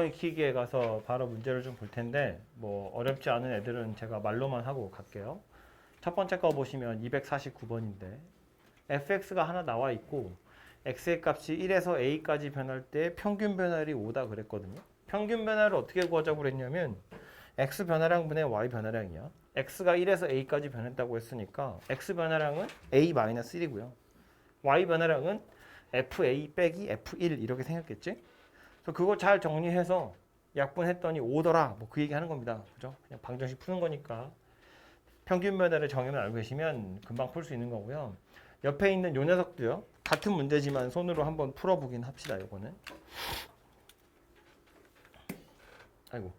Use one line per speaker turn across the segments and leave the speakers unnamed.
익히기에 가서 바로 문제를 좀 볼 텐데 뭐 어렵지 않은 애들은 제가 말로만 하고 갈게요. 첫 번째 거 보시면 249번인데 fx가 하나 나와 있고 x의 값이 1에서 a까지 변할 때 평균 변화율이 5다 그랬거든요. 평균 변화를 어떻게 구하자고 그랬냐면 x 변화량 분의 y 변화량이야. x가 1에서 a까지 변했다고 했으니까 x 변화량은 a-1이고요. y 변화량은 fa 빼기 f1 이렇게 생겼겠지? 그래서 그거 잘 정리해서 약분했더니 5더라. 뭐 그 얘기 하는 겁니다. 그죠? 그냥 방정식 푸는 거니까. 평균 변화를 정의만 알고 계시면 금방 풀 수 있는 거고요. 옆에 있는 요 녀석도요. 같은 문제지만 손으로 한번 풀어보긴 합시다. 요거는. 아이고.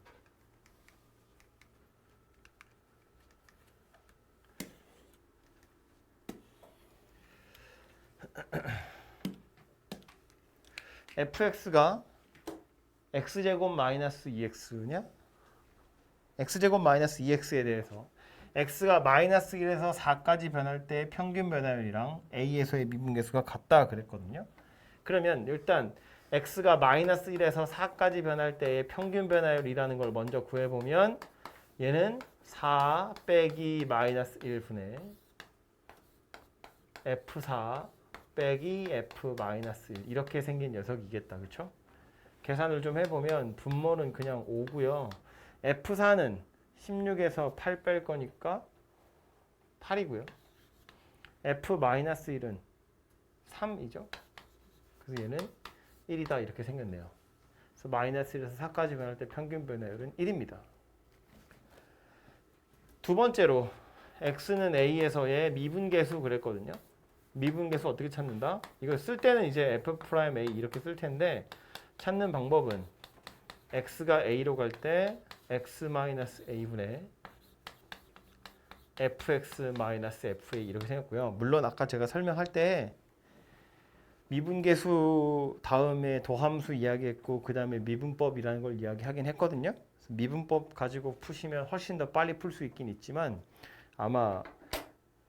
fx가 x제곱 마이너스 2x냐? x제곱 마이너스 2x에 대해서 x가 마이너스 1에서 4까지 변할 때 평균 변화율이랑 a에서의 미분계수가 같다 그랬거든요. 그러면 일단 x가 마이너스 1에서 4까지 변할 때의 평균 변화율이라는 걸 먼저 구해보면 얘는 4 빼기 마이너스 1분의 f4 빼기 f 마이너스 1 이렇게 생긴 녀석이겠다. 그렇죠? 계산을 좀 해보면 분모는 그냥 5고요. F4는 16에서 8 뺄 거니까 8이고요. F-1은 3이죠. 그래서 얘는 1이다 이렇게 생겼네요. 그래서 마이너스 1에서 4까지 변할 때 평균 변화율은 1입니다. 두 번째로 x는 a에서의 미분계수 그랬거든요. 미분계수 어떻게 찾는다? 이걸 쓸 때는 이제 f'(a) 이렇게 쓸 텐데 찾는 방법은 x가 a로 갈 때 x-a분의 fx-fa 이렇게 생겼고요. 물론 아까 제가 설명할 때 미분계수 다음에 도함수 이야기했고 그 다음에 미분법이라는 걸 이야기하긴 했거든요. 미분법 가지고 푸시면 훨씬 더 빨리 풀 수 있긴 있지만 아마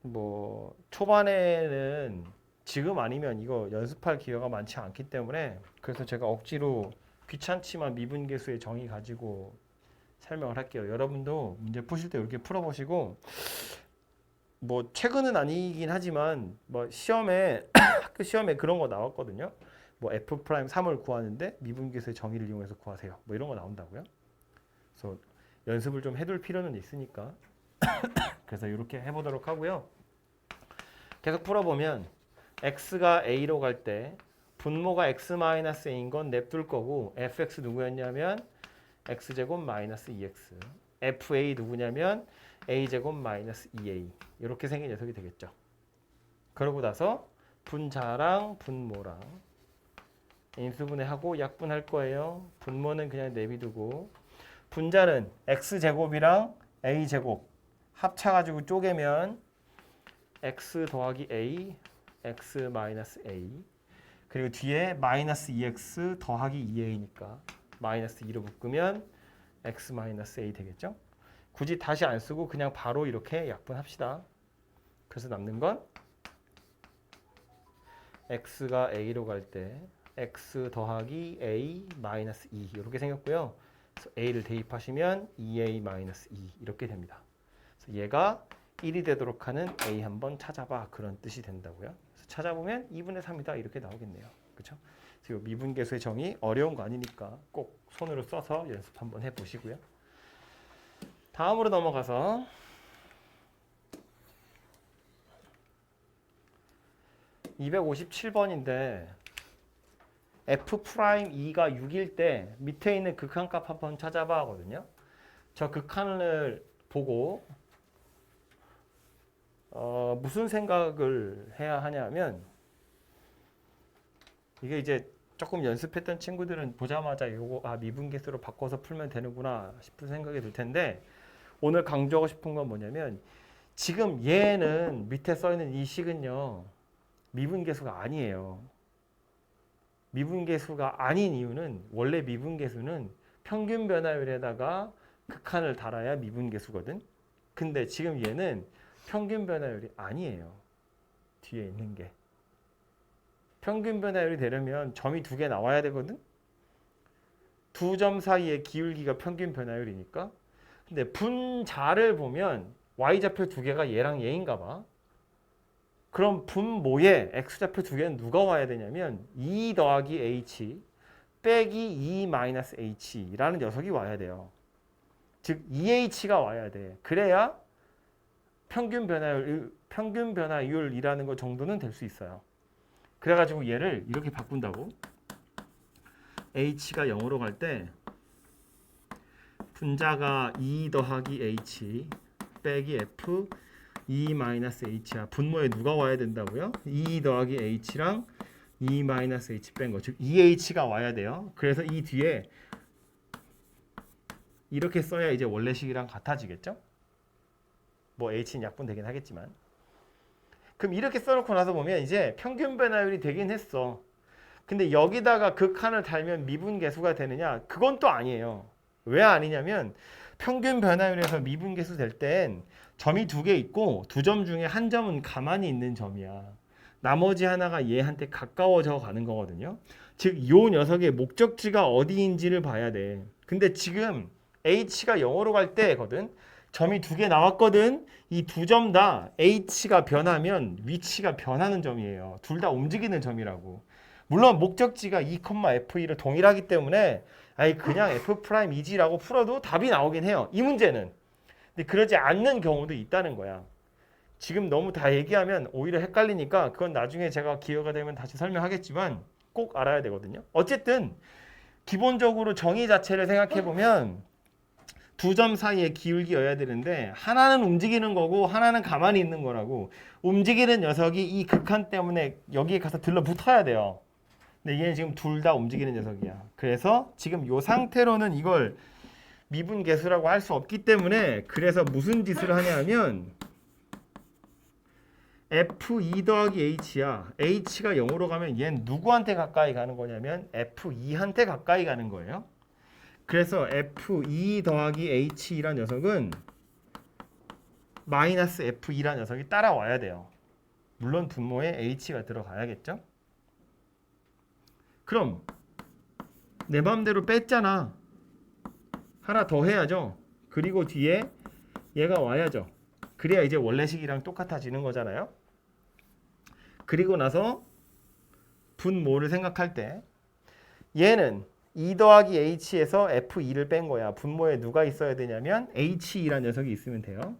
뭐 초반에는 지금 아니면 이거 연습할 기회가 많지 않기 때문에 그래서 제가 억지로 귀찮지만 미분계수의 정의 가지고 설명을 할게요. 여러분도 문제 푸실 때 이렇게 풀어보시고 뭐 최근은 아니긴 하지만 뭐 시험에 학교 시험에 그런 거 나왔거든요. 뭐 f'3을 구하는데 미분계수의 정의를 이용해서 구하세요. 뭐 이런 거 나온다고요. 그래서 연습을 좀 해둘 필요는 있으니까 그래서 이렇게 해보도록 하고요. 계속 풀어보면 x가 a로 갈 때 분모가 x-a인 건 냅둘 거고 fx 누구였냐면 x제곱 마이너스 2x fa 누구냐면 a제곱 마이너스 2a 이렇게 생긴 녀석이 되겠죠. 그러고 나서 분자랑 분모랑 인수분해하고 약분할 거예요. 분모는 그냥 내비두고 분자는 x제곱이랑 a제곱 합쳐가지고 쪼개면 x 더하기 a, x 마이너스 a 그리고 뒤에 마이너스 2x 더하기 2a니까 마이너스 2로 묶으면 x 마이너스 a 되겠죠? 굳이 다시 안 쓰고 그냥 바로 이렇게 약분합시다. 그래서 남는 건 x가 a로 갈 때 x 더하기 a 마이너스 2 이렇게 생겼고요. 그래서 a를 대입하시면 2a 마이너스 2 이렇게 됩니다. 그래서 얘가 1이 되도록 하는 a 한번 찾아봐 그런 뜻이 된다고요. 그래서 찾아보면 2분의 3이다 이렇게 나오겠네요. 그렇죠? 그래서 미분계수의 정의 어려운 거 아니니까 꼭 손으로 써서 연습 한번 해보시고요. 다음으로 넘어가서 (257번인데) f'2가 6일 때 밑에 있는 극한값 한번 찾아봐 하거든요. 저 극한을 보고 무슨 생각을 해야 하냐면 이게 이제 조금 연습했던 친구들은 보자마자 이거 미분계수로 바꿔서 풀면 되는구나 싶은 생각이 들 텐데 오늘 강조하고 싶은 건 뭐냐면 지금 얘는 밑에 써있는 이 식은요 미분계수가 아니에요. 미분계수가 아닌 이유는 원래 미분계수는 평균 변화율에다가 극한을 달아야 미분계수거든. 근데 지금 얘는 평균 변화율이 아니에요. 뒤에 있는 게. 평균 변화율이 되려면 점이 2개 나와야 되거든. 두 점 사이의 기울기가 평균 변화율이니까. 근데 분자를 보면 y좌표 두 개가 얘랑 얘인가 봐. 그럼 분모에 x좌표 두 개는 누가 와야 되냐면 2 더하기 h 빼기 2 마이너스 h라는 녀석이 와야 돼요. 즉 2h가 와야 돼. 그래야 평균 변화율이라는 거 정도는 될 수 있어요. 그래가지고 얘를 이렇게 바꾼다고. h가 0으로 갈 때 분자가 2 더하기 h 빼기 f 2 마이너스 h야. 분모에 누가 와야 된다고요? 2 더하기 h랑 2 마이너스 h 뺀 거. 즉 2h가 와야 돼요. 그래서 이 뒤에 이렇게 써야 이제 원래식이랑 같아지겠죠? 뭐 h는 약분되긴 하겠지만. 그럼 이렇게 써놓고 나서 보면 이제 평균 변화율이 되긴 했어. 근데 여기다가 극한을 달면 미분계수가 되느냐? 그건 또 아니에요. 왜 아니냐면 평균 변화율에서 미분계수 될 땐 점이 두 개 있고 두 점 중에 한 점은 가만히 있는 점이야. 나머지 하나가 얘한테 가까워져 가는 거거든요. 즉, 요 녀석의 목적지가 어디인지를 봐야 돼. 근데 지금 h가 0으로 갈 때거든. 점이 두 개 나왔거든. 이 두 점 다 h가 변하면 위치가 변하는 점이에요. 둘 다 움직이는 점이라고. 물론 목적지가 2,f2를 동일하기 때문에 아니 그냥 f'이지라고 풀어도 답이 나오긴 해요. 이 문제는. 근데 그러지 않는 경우도 있다는 거야. 지금 너무 다 얘기하면 오히려 헷갈리니까 그건 나중에 제가 기회가 되면 다시 설명하겠지만 꼭 알아야 되거든요. 어쨌든 기본적으로 정의 자체를 생각해 보면 두 점 사이의 기울기여야 되는데 하나는 움직이는 거고 하나는 가만히 있는 거라고. 움직이는 녀석이 이 극한 때문에 여기에 가서 들러붙어야 돼요. 근데 얘는 지금 둘 다 움직이는 녀석이야. 그래서 지금 이 상태로는 이걸 미분계수라고 할 수 없기 때문에 그래서 무슨 짓을 하냐면 f2 더하기 h야. h가 0으로 가면 얘는 누구한테 가까이 가는 거냐면 f2한테 가까이 가는 거예요. 그래서 f2 더하기 h이란 녀석은 마이너스 f2란 녀석이 따라와야 돼요. 물론 분모에 h가 들어가야겠죠. 그럼 내 맘대로 뺐잖아. 하나 더 해야죠. 그리고 뒤에 얘가 와야죠. 그래야 이제 원래식이랑 똑같아지는 거잖아요. 그리고 나서 분모를 생각할 때 얘는 2 더하기 h에서 f2를 뺀 거야. 분모에 누가 있어야 되냐면 h2란 녀석이 있으면 돼요.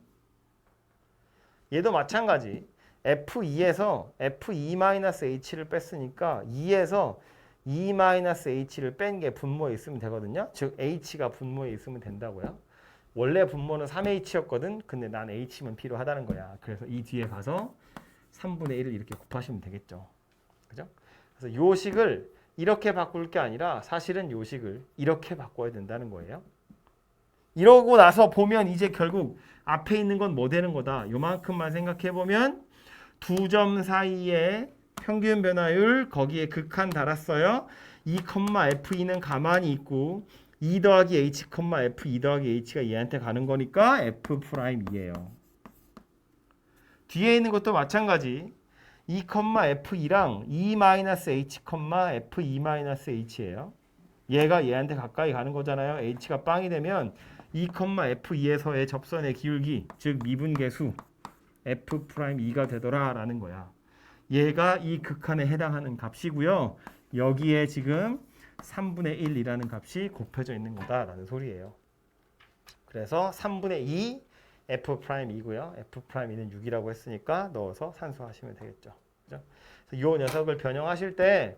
얘도 마찬가지. f2에서 f2-h를 뺐으니까 2에서 2-h를 뺀 게 분모에 있으면 되거든요. 즉 h가 분모에 있으면 된다고요. 원래 분모는 3h였거든. 근데 난 h만 필요하다는 거야. 그래서 이 뒤에 가서 3분의 1을 이렇게 곱하시면 되겠죠. 그죠? 그래서 요 식을 이렇게 바꿀 게 아니라 사실은 요 식을 이렇게 바꿔야 된다는 거예요. 이러고 나서 보면 이제 결국 앞에 있는 건 뭐 되는 거다. 요만큼만 생각해 보면 두 점 사이에 평균 변화율 거기에 극한 달았어요. 2,f2는 가만히 있고 2 더하기 h, f 2 더하기 h가 얘한테 가는 거니까 f'이에요. 뒤에 있는 것도 마찬가지. 2,f2랑 2-h, f2-h예요. 얘가 얘한테 가까이 가는 거잖아요. h가 빵이 되면 2,f2에서의 접선의 기울기, 즉 미분계수 f'2가 되더라라는 거야. 얘가 이 극한에 해당하는 값이고요. 여기에 지금 3분의 1이라는 값이 곱해져 있는 거다라는 소리예요. 그래서 3분의 2 f'이고요. f'는 6이라고 했으니까 넣어서 산수하시면 되겠죠. 그죠? 그래서 이 녀석을 변형하실 때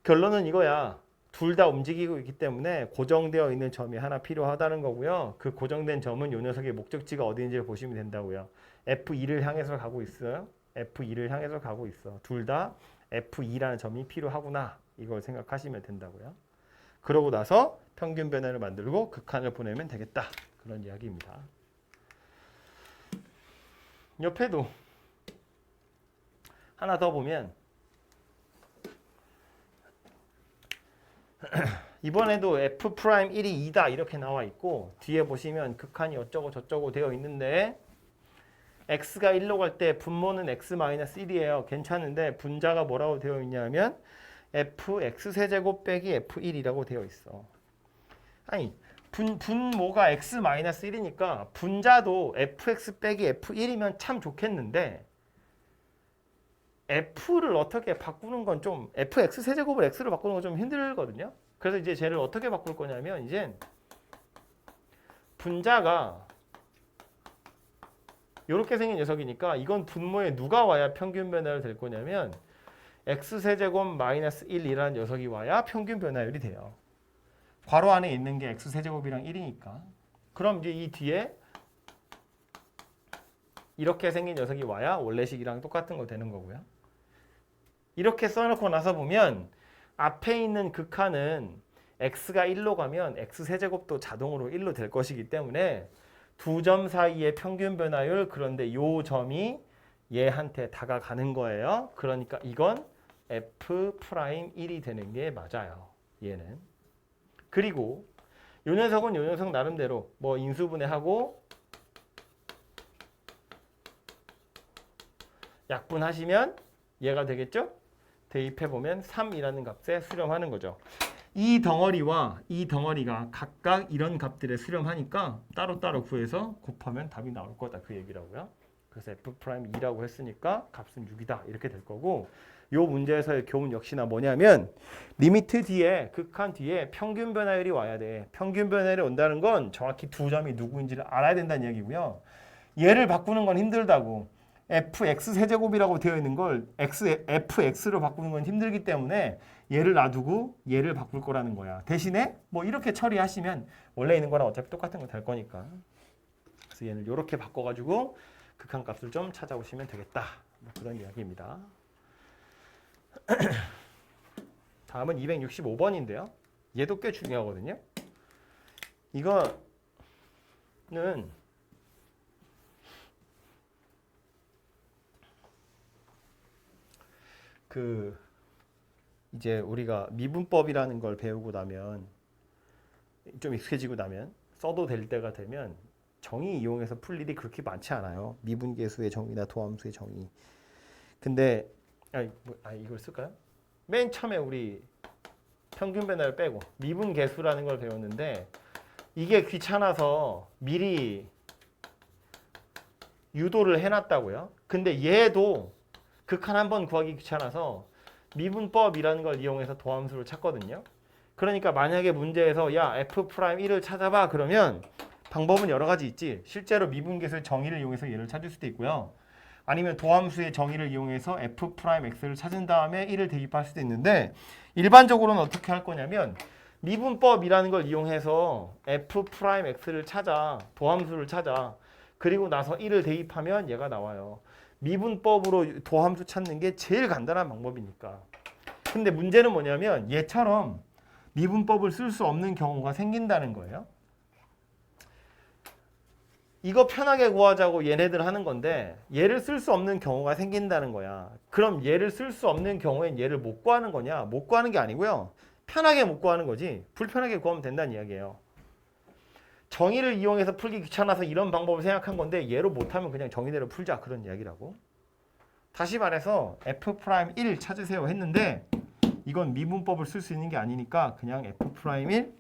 결론은 이거야. 둘 다 움직이고 있기 때문에 고정되어 있는 점이 하나 필요하다는 거고요. 그 고정된 점은 이 녀석의 목적지가 어디인지를 보시면 된다고요. f2를 향해서 가고 있어요. f2를 향해서 가고 있어. 둘 다 f2라는 점이 필요하구나. 이걸 생각하시면 된다고요. 그러고 나서 평균 변화를 만들고 극한을 보내면 되겠다. 그런 이야기입니다. 옆에도 하나 더 보면 이번에도 f'1이 2다 이렇게 나와 있고 뒤에 보시면 극한이 어쩌고 저쩌고 되어 있는데 x가 1로 갈 때 분모는 x-1이에요. 괜찮은데 분자가 뭐라고 되어 있냐면 fx세제곱 빼기 f1이라고 되어 있어. 아니 분모가 x-1이니까 분자도 fx 빼기 f1이면 참 좋겠는데 f를 어떻게 바꾸는 건 좀 fx 세제곱을 x로 바꾸는 건 좀 힘들거든요. 그래서 이제 쟤를 어떻게 바꿀 거냐면 이제 분자가 이렇게 생긴 녀석이니까 이건 분모에 누가 와야 평균 변화율 될 거냐면 x세제곱 마이너스 1이라는 녀석이 와야 평균 변화율이 돼요. 괄호 안에 있는 게 x세제곱이랑 1이니까. 그럼 이제 이 뒤에 이렇게 생긴 녀석이 와야 원래식이랑 똑같은 거 되는 거고요. 이렇게 써놓고 나서 보면 앞에 있는 극한은 x가 1로 가면 x세제곱도 자동으로 1로 될 것이기 때문에 두 점 사이의 평균 변화율, 그런데 요 점이 얘한테 다가가는 거예요. 그러니까 이건 f'1이 되는 게 맞아요. 얘는. 그리고 요 녀석은 요 녀석 나름대로 뭐 인수분해하고 약분하시면 얘가 되겠죠? 대입해보면 3이라는 값에 수렴하는 거죠. 이 덩어리와 이 덩어리가 각각 이런 값들에 수렴하니까 따로따로 구해서 곱하면 답이 나올 거다, 그 얘기라고요. 그래서 f'2라고 했으니까 값은 6이다 이렇게 될 거고, 요 문제에서의 교훈 역시나 뭐냐면 리미트 뒤에, 극한 뒤에 평균 변화율이 와야 돼. 평균 변화율이 온다는 건 정확히 두 점이 누구인지를 알아야 된다는 얘기고요. 얘를 바꾸는 건 힘들다고. fx 세제곱이라고 되어 있는 걸 fx로 바꾸는 건 힘들기 때문에 얘를 놔두고 얘를 바꿀 거라는 거야. 대신에 뭐 이렇게 처리하시면 원래 있는 거랑 어차피 똑같은 거 될 거니까. 그래서 얘를 이렇게 바꿔가지고 극한값을 좀 찾아오시면 되겠다. 뭐 그런 이야기입니다. 다음은 265번인데요. 얘도 꽤 중요하거든요. 이거는 이제 우리가 미분법이라는 걸 배우고 나면, 좀 익숙해지고 나면, 써도 될 때가 되면 정의 이용해서 풀 일이 그렇게 많지 않아요. 미분계수의 정의나 도함수의 정의. 근데 이걸 쓸까요? 맨 처음에 우리 평균 변화를 빼고 미분계수라는 걸 배웠는데, 이게 귀찮아서 미리 유도를 해놨다고요. 근데 얘도 극한 한번 구하기 귀찮아서 미분법이라는 걸 이용해서 도함수를 찾거든요. 그러니까 만약에 문제에서 야 f'1을 찾아봐 그러면 방법은 여러 가지 있지. 실제로 미분계수의 정의를 이용해서 얘를 찾을 수도 있고요. 아니면 도함수의 정의를 이용해서 f'x를 찾은 다음에 1을 대입할 수도 있는데, 일반적으로는 어떻게 할 거냐면 미분법이라는 걸 이용해서 f'x를 찾아, 도함수를 찾아. 그리고 나서 1을 대입하면 얘가 나와요. 미분법으로 도함수 찾는 게 제일 간단한 방법이니까. 근데 문제는 뭐냐면 얘처럼 미분법을 쓸 수 없는 경우가 생긴다는 거예요. 이거 편하게 구하자고 얘네들 하는 건데 얘를 쓸 수 없는 경우가 생긴다는 거야. 그럼 얘를 쓸 수 없는 경우엔 얘를 못 구하는 거냐? 못 구하는 게 아니고요. 편하게 못 구하는 거지. 불편하게 구하면 된다는 이야기예요. 정의를 이용해서 풀기 귀찮아서 이런 방법을 생각한 건데 얘로 못하면 그냥 정의대로 풀자, 그런 이야기라고. 다시 말해서 f'1 찾으세요 했는데 이건 미분법을 쓸 수 있는 게 아니니까 그냥 f'1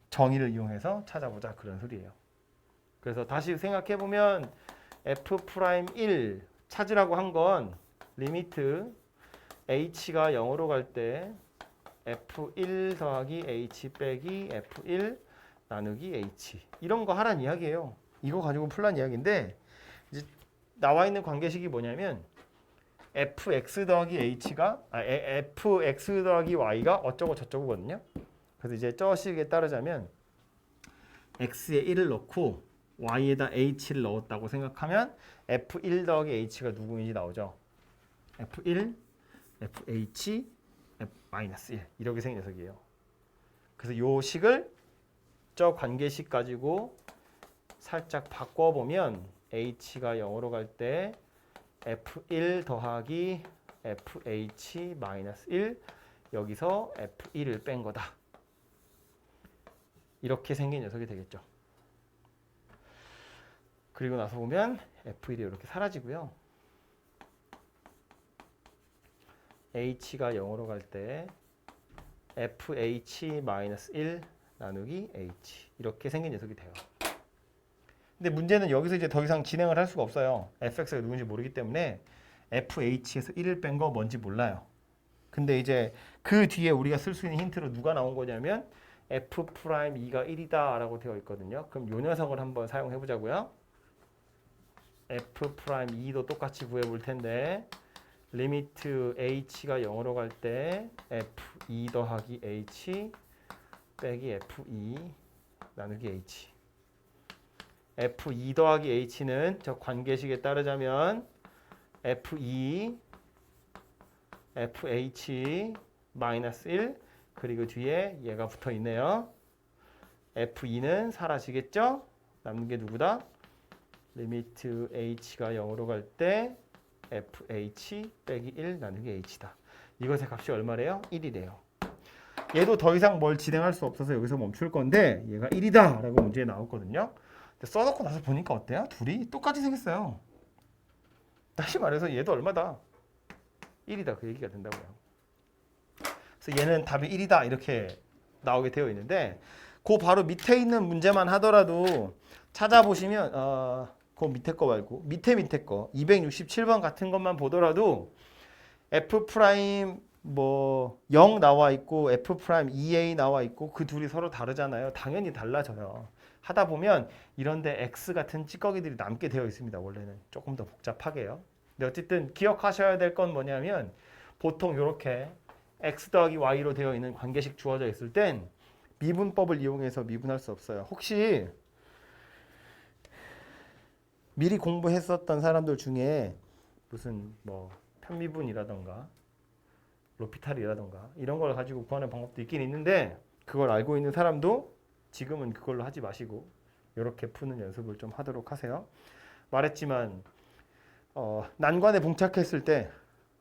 정의를 이용해서 찾아보자, 그런 소리예요. 그래서 다시 생각해보면 f'1 찾으라고 한 건 리미트 h가 0으로 갈 때 f1 더하기 h 빼기 f1 나누기 h, 이런 거 하란 이야기예요. 이거 가지고 풀란 이야기인데, 이제 나와 있는 관계식이 뭐냐면 fx 더하기 h가 fx 더하기 y가 어쩌고 저쩌고거든요. 그래서 이제 저 식에 따르자면 x에 1을 넣고 y에다 h를 넣었다고 생각하면 f1 더하기 h가 누구인지 나오죠. f1, fh, f-1 이렇게 생긴 녀석이에요. 그래서 요 식을 저 관계식 가지고 살짝 바꿔보면 h가 0으로 갈 때 f1 더하기 fh-1, 여기서 f1을 뺀 거다. 이렇게 생긴 녀석이 되겠죠. 그리고 나서 보면 f1이 이렇게 사라지고요. h가 0으로 갈 때 fh-1 나누기 h 이렇게 생긴 녀석이 돼요. 근데 문제는 여기서 이제 더 이상 진행을 할 수가 없어요. fx가 누군지 모르기 때문에 fh에서 1을 뺀 거 뭔지 몰라요. 근데 이제 그 뒤에 우리가 쓸 수 있는 힌트로 누가 나온 거냐면 f'2가 1이다 라고 되어 있거든요. 그럼 이 녀석을 한번 사용해 보자고요. f'2도 똑같이 구해 볼 텐데 리미트 h가 0으로 갈 때 f2 더하기 h 빼기 f2 나누기 h f2 더하기 h는 저 관계식에 따르자면 f2 fh 마이너스 1 그리고 뒤에 얘가 붙어 있네요. f2는 사라지겠죠? 남는 게 누구다? 리미트 h가 0으로 갈 때 fh 빼기 1 나누기 h다. 이것의 값이 얼마래요? 1이래요. 얘도 더 이상 뭘 진행할 수 없어서 여기서 멈출 건데 얘가 1이다 라고 문제에 나왔거든요. 근데 써놓고 나서 보니까 어때요? 둘이 똑같이 생겼어요. 다시 말해서 얘도 얼마다? 1이다 그 얘기가 된다고요. 그래서 얘는 답이 1이다 이렇게 나오게 되어 있는데 그 바로 밑에 있는 문제만 하더라도 찾아보시면 그 밑에 거 말고 밑에 거 267번 같은 것만 보더라도 f 프라임 뭐 0 나와 있고 f 프라임 2a 나와 있고 그 둘이 서로 다르잖아요. 당연히 달라져요. 하다 보면 이런데 x 같은 찌꺼기들이 남게 되어 있습니다. 원래는 조금 더 복잡하게요. 근데 어쨌든 기억하셔야 될 건 뭐냐면 보통 이렇게 x 더하기 y로 되어 있는 관계식 주어져 있을 땐 미분법을 이용해서 미분할 수 없어요. 혹시 미리 공부했었던 사람들 중에 무슨 뭐 편미분이라던가 로피탈이라던가 이런 걸 가지고 구하는 방법도 있긴 있는데 그걸 알고 있는 사람도 지금은 그걸로 하지 마시고 이렇게 푸는 연습을 좀 하도록 하세요. 말했지만 난관에 봉착했을 때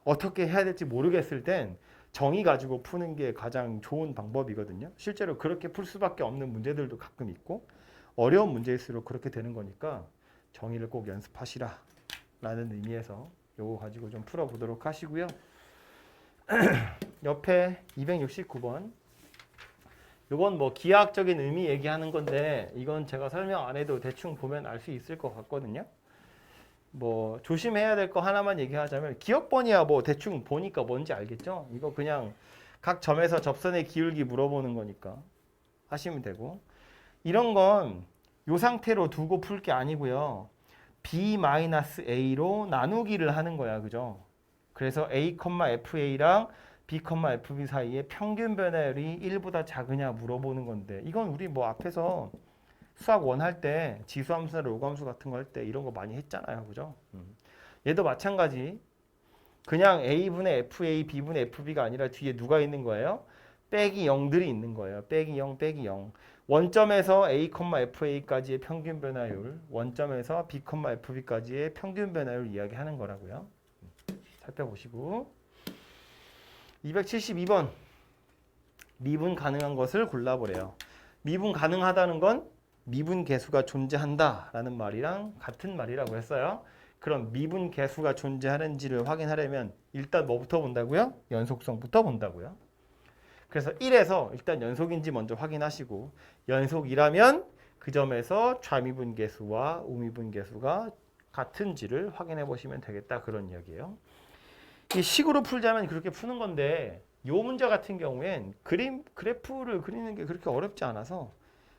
어떻게 해야 될지 모르겠을 땐 정의 가지고 푸는 게 가장 좋은 방법이거든요. 실제로 그렇게 풀 수밖에 없는 문제들도 가끔 있고 어려운 문제일수록 그렇게 되는 거니까 정의를 꼭 연습하시라 라는 의미에서 요거 가지고 좀 풀어보도록 하시고요. 옆에 269번 요건 뭐 기하학적인 의미 얘기하는 건데 이건 제가 설명 안 해도 대충 보면 알 수 있을 것 같거든요. 뭐 조심해야 될 거 하나만 얘기하자면 기억번이야 뭐 대충 보니까 뭔지 알겠죠? 이거 그냥 각 점에서 접선의 기울기 물어보는 거니까 하시면 되고 이런 건 이 상태로 두고 풀 게 아니고요. b-a로 나누기를 하는 거야. 그죠? 그래서 a, fa랑 b, fb 사이에 평균 변화율이 1보다 작으냐 물어보는 건데 이건 우리 뭐 앞에서 수학 원 할 때 지수함수나 로그함수 같은 거 할 때 이런 거 많이 했잖아요. 그죠? 얘도 마찬가지. 그냥 a분의 fa, b분의 fb가 아니라 뒤에 누가 있는 거예요? 빼기 0들이 있는 거예요. 빼기 0, 빼기 0. 원점에서 a, fa까지의 평균 변화율, 원점에서 b, fb까지의 평균 변화율 이야기하는 거라고요. 살펴보시고 272번 미분 가능한 것을 골라보래요. 미분 가능하다는 건 미분 계수가 존재한다라는 말이랑 같은 말이라고 했어요. 그럼 미분 계수가 존재하는지를 확인하려면 일단 뭐부터 본다고요? 연속성부터 본다고요. 그래서 1에서 일단 연속인지 먼저 확인하시고 연속이라면 그 점에서 좌미분 계수와 우미분 계수가 같은지를 확인해 보시면 되겠다 그런 이야기예요. 이 식으로 풀자면 그렇게 푸는 건데 이 문제 같은 경우엔 그래프를 그리는 게 그렇게 어렵지 않아서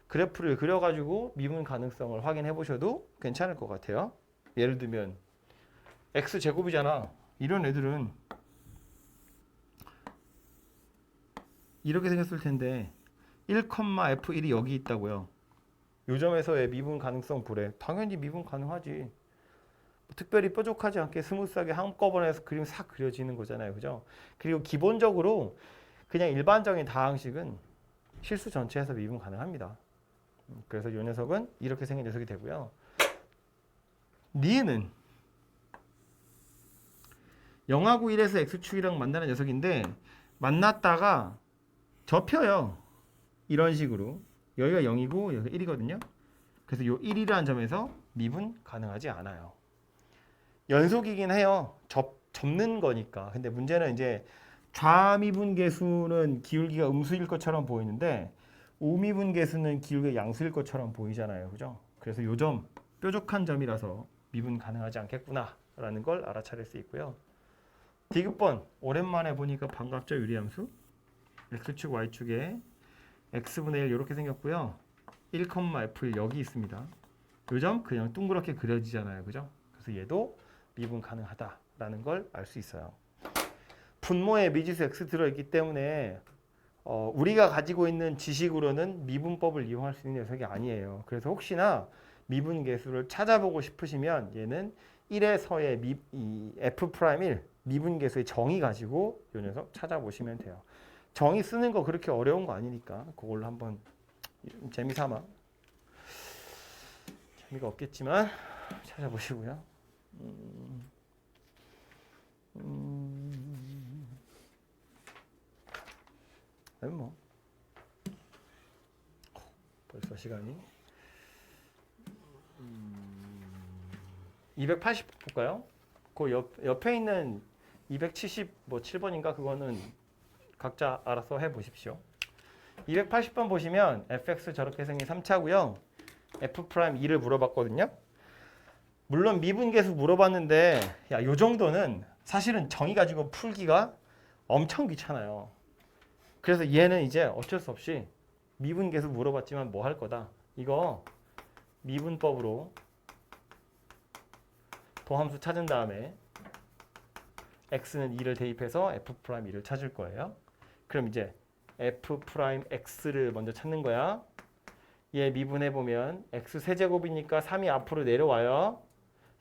그래프를 그려가지고 미분 가능성을 확인해 보셔도 괜찮을 것 같아요. 예를 들면 x제곱이잖아. 이런 애들은 이렇게 생겼을 텐데 1,f1이 여기 있다고요. 요 점에서의 미분 가능성 보래. 당연히 미분 가능하지. 특별히 뾰족하지 않게 스무스하게 한꺼번에 해서 그림 싹 그려지는 거잖아요. 그죠? 그리고 기본적으로 그냥 일반적인 다항식은 실수 전체에서 미분 가능합니다. 그래서 이 녀석은 이렇게 생긴 녀석이 되고요. 니은은 0하고 1에서 x축이랑 만나는 녀석인데 만났다가 접혀요. 이런 식으로. 여기가 0이고 여기가 1이거든요. 그래서 이 1이라는 점에서 미분 가능하지 않아요. 연속이긴 해요. 접는 거니까. 근데 문제는 이제 좌미분 계수는 기울기가 음수일 것처럼 보이는데 오미분계수는 기울기가 양수일 것처럼 보이잖아요. 그죠? 그래서 요 점, 뾰족한 점이라서 미분 가능하지 않겠구나라는 걸 알아차릴 수 있고요. 디귿번, 오랜만에 보니까 반갑죠, 유리함수? x축, y축에 x분의 1 이렇게 생겼고요. 1,f1 여기 있습니다. 요 점 그냥 둥그렇게 그려지잖아요. 그죠? 그래서 얘도 미분 가능하다라는 걸 알 수 있어요. 분모에 미지수 x 들어있기 때문에 우리가 가지고 있는 지식으로는 미분법을 이용할 수 있는 녀석이 아니에요. 그래서 혹시나 미분계수를 찾아보고 싶으시면 얘는 1에서의 이 f'1 미분계수의 정의 가지고 이 녀석 찾아보시면 돼요. 정의 쓰는 거 그렇게 어려운 거 아니니까 그걸로 한번 재미삼아, 재미가 없겠지만 찾아보시고요. 뭐 벌써 시간이 280 볼까요? 그 옆에 있는 270 뭐 7번인가 그거는 각자 알아서 해 보십시오. 280번 보시면 fx 저렇게 생긴 3차고요. f'2를 물어봤거든요. 물론 미분계수 물어봤는데 야, 요 정도는 사실은 정의 가지고 풀기가 엄청 귀찮아요. 그래서 얘는 이제 어쩔 수 없이 미분계수 물어봤지만 뭐 할 거다. 이거 미분법으로 도함수 찾은 다음에 x는 2를 대입해서 f'2를 찾을 거예요. 그럼 이제 f'x를 먼저 찾는 거야. 얘 미분해보면 x 세제곱이니까 3이 앞으로 내려와요.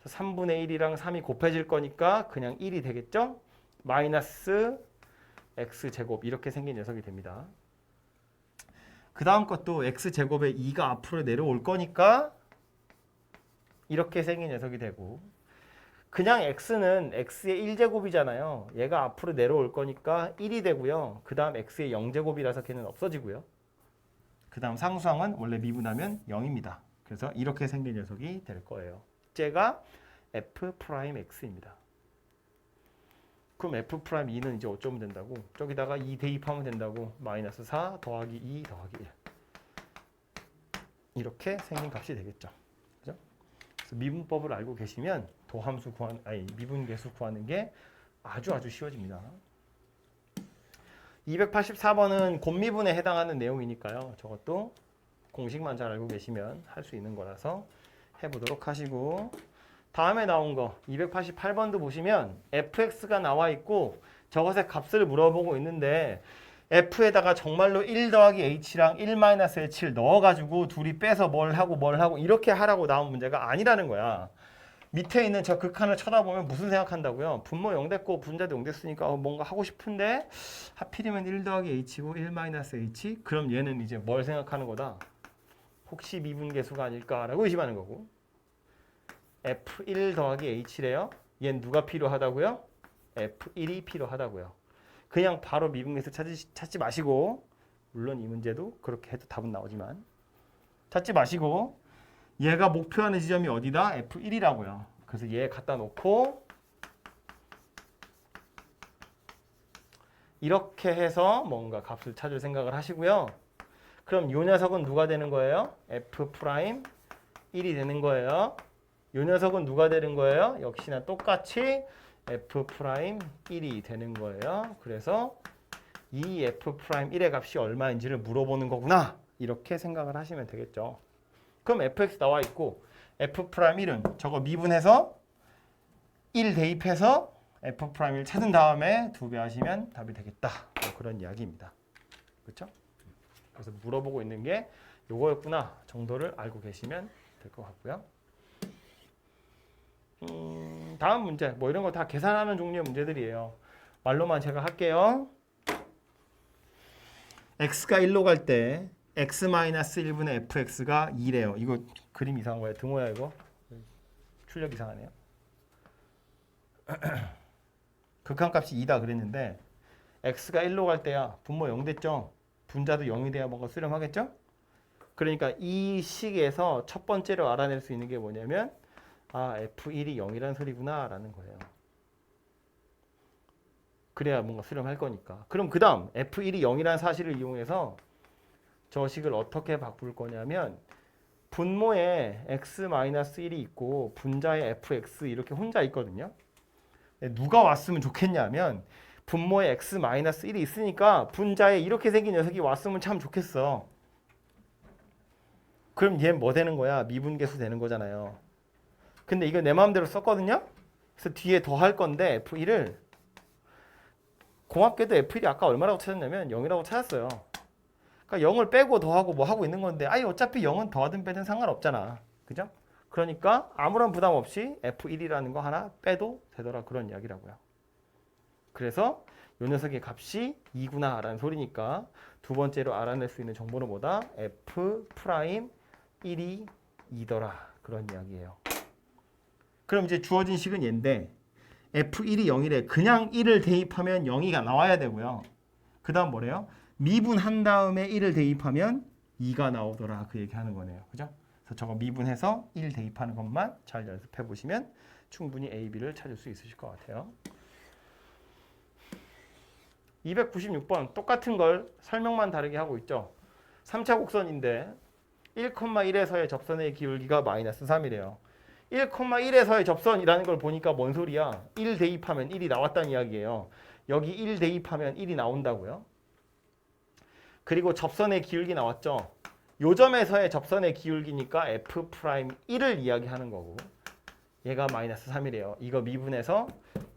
3분의 1이랑 3이 곱해질 거니까 그냥 1이 되겠죠? 마이너스 x제곱 이렇게 생긴 녀석이 됩니다. 그 다음 것도 x제곱에 2가 앞으로 내려올 거니까 이렇게 생긴 녀석이 되고, 그냥 x는 x의 1제곱이잖아요. 얘가 앞으로 내려올 거니까 1이 되고요. 그 다음 x의 0제곱이라서 걔는 없어지고요. 그 다음 상수항은 원래 미분하면 0입니다. 그래서 이렇게 생긴 녀석이 될 거예요. 쟤가 f'x입니다. 그럼 f'2는 이제 어쩌면 된다고? 저기다가 2 대입하면 된다고. 마이너스 4 더하기 2 더하기 1. 이렇게 생긴 값이 되겠죠. 그죠? 그래서 미분법을 알고 계시면 도함수 미분계수 구하는 게 아주 쉬워집니다. 284번은 곱미분에 해당하는 내용이니까요. 저것도 공식만 잘 알고 계시면 할 수 있는 거라서 해보도록 하시고, 다음에 나온 거 288번도 보시면 fx가 나와 있고 저것의 값을 물어보고 있는데 f에다가 정말로 1 더하기 h랑 1 마이너스 h를 넣어가지고 둘이 빼서 뭘 하고 이렇게 하라고 나온 문제가 아니라는 거야. 밑에 있는 저 극한을 쳐다보면 무슨 생각한다고요? 분모 0 됐고 분자도 0 됐으니까 뭔가 하고 싶은데 하필이면 1 더하기 h고 1 마이너스 h? 그럼 얘는 이제 뭘 생각하는 거다? 혹시 미분계수가 아닐까라고 의심하는 거고, f1 더하기 h래요. 얘는 누가 필요하다고요? f1이 필요하다고요. 그냥 바로 미분계수 찾지 마시고, 물론 이 문제도 그렇게 해도 답은 나오지만 찾지 마시고, 얘가 목표하는 지점이 어디다? f1이라고요. 그래서 얘 갖다 놓고 이렇게 해서 뭔가 값을 찾을 생각을 하시고요. 그럼 이 녀석은 누가 되는 거예요? f'1이 되는 거예요. 이 녀석은 누가 되는 거예요? 역시나 똑같이 f'1이 되는 거예요. 그래서 이 f'1의 값이 얼마인지를 물어보는 거구나. 이렇게 생각을 하시면 되겠죠. 그럼 fx 나와 있고 f'1은 저거 미분해서 1 대입해서 f'1을 찾은 다음에 2배 하시면 답이 되겠다. 뭐 그런 이야기입니다. 그렇죠? 그래서 물어보고 있는 게 요거였구나 정도를 알고 계시면 될 것 같고요. 다음 문제, 뭐 이런 거 다 계산하는 종류의 문제들이에요. 말로만 제가 할게요. x가 1로 갈 때 x-1분의 fx가 2래요. 이거 그림 이상한 거예요. 등호야 이거. 출력 이상하네요. 극한값이 2다 그랬는데 x가 1로 갈 때야 분모 0 됐죠. 분자도 0이 돼야 뭔가 수렴하겠죠. 그러니까 이 식에서 첫 번째로 알아낼 수 있는 게 뭐냐면 f1이 0이라는 소리구나 라는 거예요. 그래야 뭔가 수렴할 거니까. 그럼 그 다음 f1이 0이라는 사실을 이용해서 저 식을 어떻게 바꿀 거냐면 분모에 x-1이 있고 분자에 fx 이렇게 혼자 있거든요. 누가 왔으면 좋겠냐면 분모에 x-1이 있으니까 분자에 이렇게 생긴 녀석이 왔으면 참 좋겠어. 그럼 얘 뭐 되는 거야? 미분계수 되는 거잖아요. 근데 이거 내 마음대로 썼거든요. 그래서 뒤에 더 할 건데 f1을 고맙게도 f1이 아까 얼마라고 찾았냐면 0이라고 찾았어요. 그러니까 0을 빼고 더하고 뭐 하고 있는 건데 아니 어차피 0은 더하든 빼든 상관없잖아. 그죠? 그러니까 아무런 부담 없이 f1이라는 거 하나 빼도 되더라 그런 이야기라고요. 그래서 이 녀석의 값이 2구나 라는 소리니까 두 번째로 알아낼 수 있는 정보는 뭐다? f'1이 2더라 그런 이야기예요. 그럼 이제 주어진 식은 얘인데 f1이 0이래. 그냥 1을 대입하면 0이 나와야 되고요. 그 다음 뭐래요? 미분한 다음에 1을 대입하면 2가 나오더라 그 얘기하는 거네요. 그죠? 그래서 저거 미분해서 1 대입하는 것만 잘 연습해 보시면 충분히 A, B를 찾을 수 있으실 것 같아요. 296번 똑같은 걸 설명만 다르게 하고 있죠. 3차 곡선인데 1,1에서의 접선의 기울기가 마이너스 3이래요. 1,1에서의 접선이라는 걸 보니까 뭔 소리야? 1 대입하면 1이 나왔다는 이야기예요. 여기 1 대입하면 1이 나온다고요. 그리고 접선의 기울기 나왔죠. 요 점에서의 접선의 기울기니까 F'1을 이야기하는 거고 얘가 마이너스 3이래요. 이거 미분해서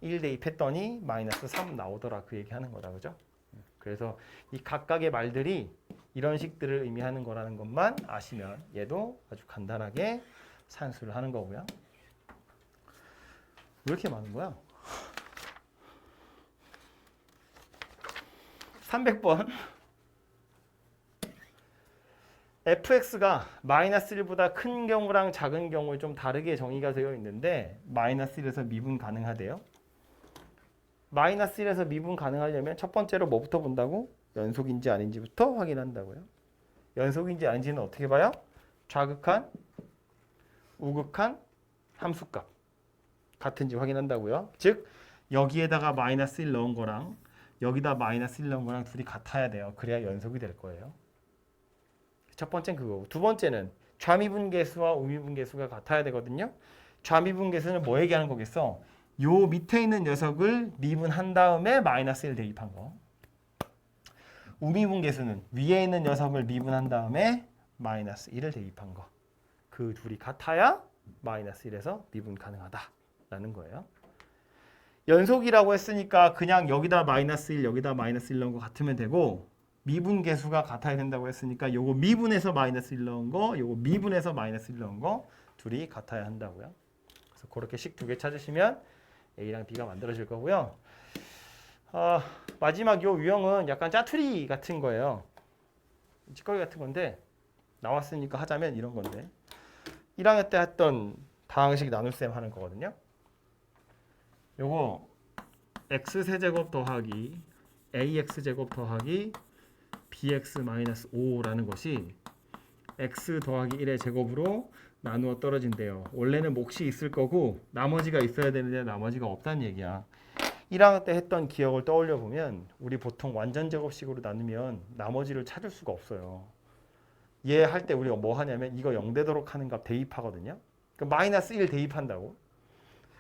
1 대입했더니 마이너스 3 나오더라 그 얘기하는 거다. 그죠? 그래서 이 각각의 말들이 이런 식들을 의미하는 거라는 것만 아시면 얘도 아주 간단하게 산수를 하는 거고요. 왜 이렇게 많은 거야? 300번 fx가 마이너스 1보다 큰 경우랑 작은 경우에 좀 다르게 정의가 되어 있는데 마이너스 1에서 미분 가능하대요. 마이너스 1에서 미분 가능하려면 첫 번째로 뭐부터 본다고? 연속인지 아닌지부터 확인한다고요. 연속인지 아닌지는 어떻게 봐요? 좌극한, 우극한 함수값 같은지 확인한다고요. 즉 여기에다가 마이너스 1 넣은 거랑 여기다 마이너스 1 넣은 거랑 둘이 같아야 돼요. 그래야 연속이 될 거예요. 첫 번째는 그거고 두 번째는 좌미분계수와 우미분계수가 같아야 되거든요. 좌미분계수는 뭐 얘기하는 거겠어? 요 밑에 있는 녀석을 미분한 다음에 마이너스 1 대입한 거. 우미분계수는 위에 있는 녀석을 미분한 다음에 마이너스 1을 대입한 거. 그 둘이 같아야 마이너스 1에서 미분 가능하다라는 거예요. 연속이라고 했으니까 그냥 여기다 마이너스 1 여기다 마이너스 1 넣은 거 같으면 되고 미분계수가 같아야 된다고 했으니까 요거 미분해서 마이너스 1 넣은 거 요거 미분해서 마이너스 1 넣은 거 둘이 같아야 한다고요. 그래서 그렇게 식 두 개 찾으시면 A랑 B가 만들어질 거고요. 마지막 요 유형은 약간 짜투리 같은 거예요. 찌꺼기 같은 건데 나왔으니까 하자면 이런 건데 1학년 때 했던 다항식 나눗셈 하는 거거든요. 요거 x세제곱 더하기 ax제곱 더하기 bx-5라는 것이 x 더하기 1의 제곱으로 나누어 떨어진대요. 원래는 몫이 있을 거고 나머지가 있어야 되는데 나머지가 없다는 얘기야. 1학년 때 했던 기억을 떠올려 보면 우리 보통 완전 제곱식으로 나누면 나머지를 찾을 수가 없어요. 얘 할 때 우리가 뭐 하냐면 이거 0 되도록 하는 값 대입하거든요. 그러니까 마이너스 1 대입한다고.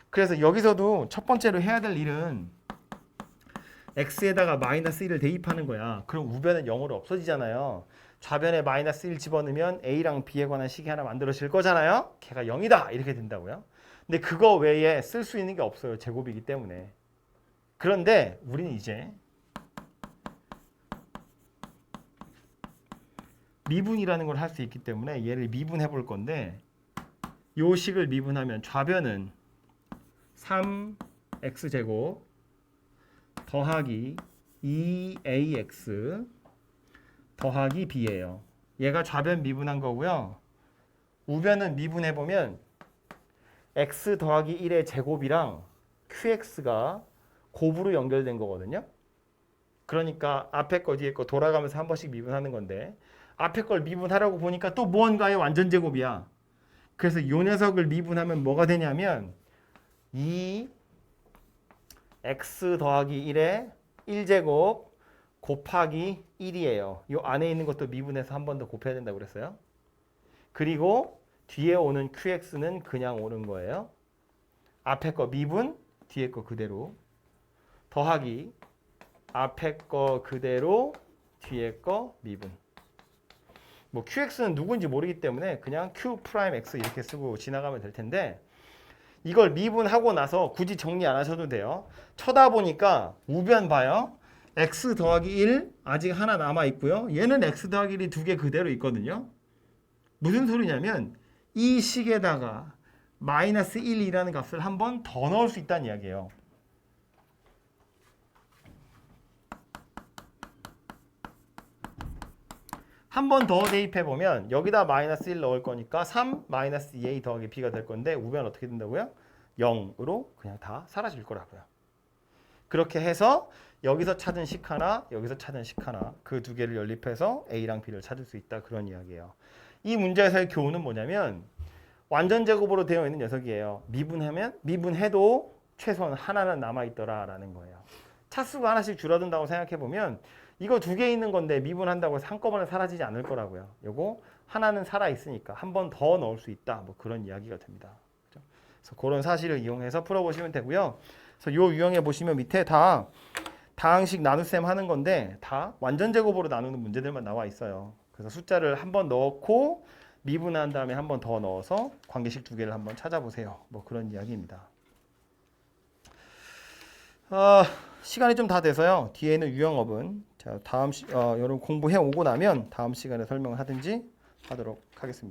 그래서 여기서도 첫 번째로 해야 될 일은 x에다가 마이너스 1을 대입하는 거야. 그럼 우변은 0으로 없어지잖아요. 좌변에 마이너스 1 집어넣으면 a랑 b에 관한 식이 하나 만들어질 거잖아요. 걔가 0이다 이렇게 된다고요. 근데 그거 외에 쓸 수 있는 게 없어요. 제곱이기 때문에. 그런데 우리는 이제 미분이라는 걸 할 수 있기 때문에 얘를 미분해 볼 건데 요 식을 미분하면 좌변은 3x제곱 더하기 2ax 더하기 b예요. 얘가 좌변 미분한 거고요. 우변은 미분해 보면 x 더하기 1의 제곱이랑 qx가 곱으로 연결된 거거든요. 그러니까 앞에 거 뒤에 거 돌아가면서 한 번씩 미분하는 건데 앞에 걸 미분하려고 보니까 또 무언가의 완전 제곱이야. 그래서 이 녀석을 미분하면 뭐가 되냐면 2x 더하기 1의 1제곱 곱하기 1이에요. 이 안에 있는 것도 미분해서 한 번 더 곱해야 된다고 그랬어요. 그리고 뒤에 오는 qx는 그냥 오는 거예요. 앞에 거 미분, 뒤에 거 그대로. 더하기 앞에 거 그대로, 뒤에 거 미분. 뭐 qx는 누군지 모르기 때문에 그냥 q 프라임 x 이렇게 쓰고 지나가면 될 텐데, 이걸 미분하고 나서 굳이 정리 안 하셔도 돼요. 쳐다보니까 우변 봐요. x 더하기 1 아직 하나 남아 있고요. 얘는 x 더하기 1이 두 개 그대로 있거든요. 무슨 소리냐면 이 식에다가 마이너스 1이라는 값을 한 번 더 넣을 수 있다는 이야기예요. 한 번 더 대입해보면 여기다 마이너스 1 넣을 거니까 3 마이너스 2a 더하기 b가 될 건데 우변 어떻게 된다고요? 0으로 그냥 다 사라질 거라고요. 그렇게 해서 여기서 찾은 식 하나, 여기서 찾은 식 하나, 그 두 개를 연립해서 a랑 b를 찾을 수 있다, 그런 이야기예요. 이 문제에서의 교훈은 뭐냐면 완전 제곱으로 되어 있는 녀석이에요. 미분하면 미분해도 최소한 하나는 남아있더라 라는 거예요. 차수가 하나씩 줄어든다고 생각해보면 이거 두 개 있는 건데 미분한다고 해서 한꺼번에 사라지지 않을 거라고요. 요거 하나는 살아있으니까 한 번 더 넣을 수 있다, 뭐 그런 이야기가 됩니다. 그렇죠? 그래서 그런 사실을 이용해서 풀어보시면 되고요. 그래서 요 유형에 보시면 밑에 다 다항식 나눗셈 하는 건데 다 완전 제곱으로 나누는 문제들만 나와 있어요. 그래서 숫자를 한 번 넣고 미분한 다음에 한 번 더 넣어서 관계식 두 개를 한번 찾아보세요. 뭐 그런 이야기입니다. 시간이 좀 다 돼서요. 뒤에 있는 유형업은 자, 여러분 공부해 오고 나면 다음 시간에 설명을 하든지 하도록 하겠습니다.